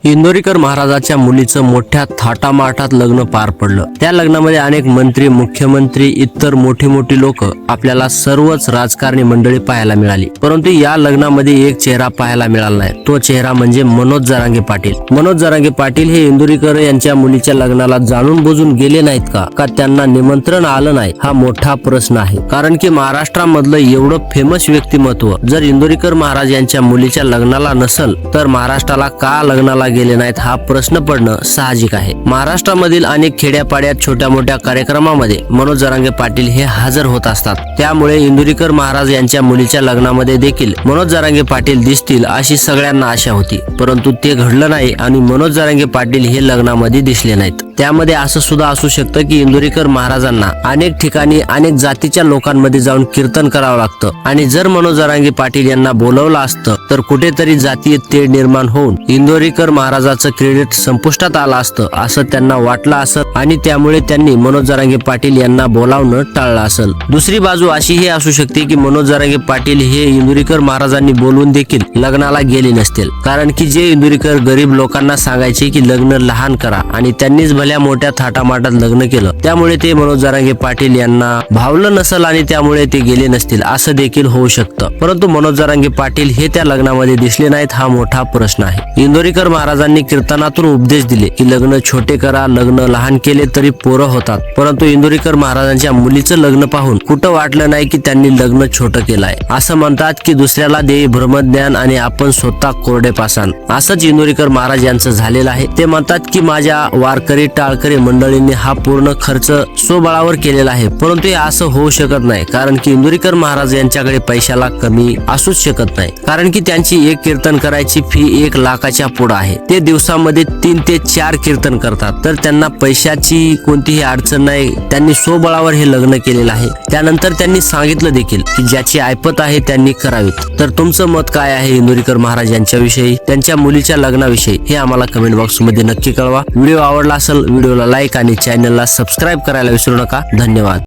इंदोरीकर महाराजाच्या मुलीचं मोठ्या थाटामाटात लग्न पार पडलं। त्या लग्नामध्ये अनेक मंत्री, मुख्यमंत्री, इतर मोठी लोक, आपल्याला सर्वच राजकारणी मंडळी पाहायला मिळाली। परंतु या लग्नामध्ये एक चेहरा पाहायला मिळाला नाही। तो चेहरा म्हणजे मनोज जरांगे पाटील। मनोज जरांगे पाटील हे इंदोरीकर यांच्या मुलीच्या लग्नाला जाणून बुजून गेले नाहीत का त्यांना निमंत्रण आलं नाही, हा मोठा प्रश्न आहे। कारण की महाराष्ट्रामधलं एवढं फेमस व्यक्तिमत्व जर इंदोरीकर महाराज यांच्या मुलीच्या लग्नाला नसल तर महाराष्ट्राला का लग्नाला गेले नाहीत हा प्रश्न पडणं साहजिक आहे। महाराष्ट्रामधील अनेक खेड्यापाड्यात छोट्या मोठ्या कार्यक्रमामध्ये मनोज जरांगे पाटील हे हजर होत असतात। त्यामुळे इंदोरीकर महाराज यांच्या मुलीच्या लग्नामध्ये देखील मनोज जरांगे पाटील दिसतील अशी सगळ्यांना आशा होती। परंतु ते घडलं नाही आणि मनोज जरांगे पाटील हे लग्नामध्ये दिसले नाहीत। त्यामध्ये असं सुद्धा असू शकतं की इंदोरीकर महाराजांना अनेक ठिकाणी अनेक जातीच्या लोकांमध्ये जाऊन कीर्तन करावं लागतं आणि जर मनोज जरांगे पाटील यांना बोलवलं असतं तर कुठेतरी जातीय तेढ निर्माण होऊन इंदोरीकर महाराजाचं क्रेडिट संपुष्टात आलं असतं असं त्यांना वाटलं असं आणि त्यामुळे त्यांनी मनोज जरांगे पाटील यांना बोलावणं टाळलं असेल। दुसरी बाजू अशीही असू शकते की मनोज जरांगे पाटील हे इंदोरीकर महाराजांनी बोलवून देखील लग्नाला गेले नसतील। कारण की जे इंदोरीकर गरीब लोकांना सांगायचे की लग्न लहान करा आणि त्यांनीच भल्या मोठ्या थाटामाटात लग्न केलं, त्यामुळे ते मनोज जरांगे पाटील यांना भावलं नसल आणि त्यामुळे ते गेले नसतील असं देखील होऊ शकतं। परंतु मनोज जरांगे पाटील हे त्या लग्नामध्ये दिसले नाहीत हा मोठा प्रश्न आहे। इंदोरीकर महाराजांनी कीर्तनातून उपदेश दिले की लग्न छोटे करा, लग्न लहान केले तरी पोरं होतात। परंतु इंदोरीकर महाराजांच्या मुलीचं लग्न पाहून कुठं वाटलं नाही की त्यांनी लग्न छोटं केलंय। असं म्हणतात की दुसऱ्याला देई ब्रह्मज्ञान आणि आपण स्वतः कोरडे पाषाण। असंच इंदोरीकर महाराज यांचं झालेलं आहे। ते म्हणतात की माझ्या वारकरी टाळकरी मंडळींनी हा पूर्ण खर्च स्वबळावर केलेला आहे। परंतु हे असं होऊ शकत नाही कारण की इंदोरीकर महाराज यांच्याकडे पैशाला कमी असूच शकत नाही। कारण की त्यांची एक कीर्तन करायची फी 1 लाखाच्या पुढे आहे। ते दिवसामध्ये 3 ते 4 कीर्तन करतात तर त्यांना पैशाची कोणतीही अडचण नाही। त्यांनी स्वबळावर हे लग्न केलेलं आहे। त्यानंतर त्यांनी सांगितलं देखील की ज्याची ऐपत आहे त्यांनी करावीत। तर तुमचं मत काय आहे इंदोरीकर महाराज यांच्याविषयी, त्यांच्या मुलीच्या लग्नाविषयी हे आम्हाला कमेंट बॉक्स मध्ये नक्की कळवा। व्हिडिओ आवडला असेल व्हिडिओला लाईक आणि चॅनलला सबस्क्राईब करायला विसरू नका। धन्यवाद।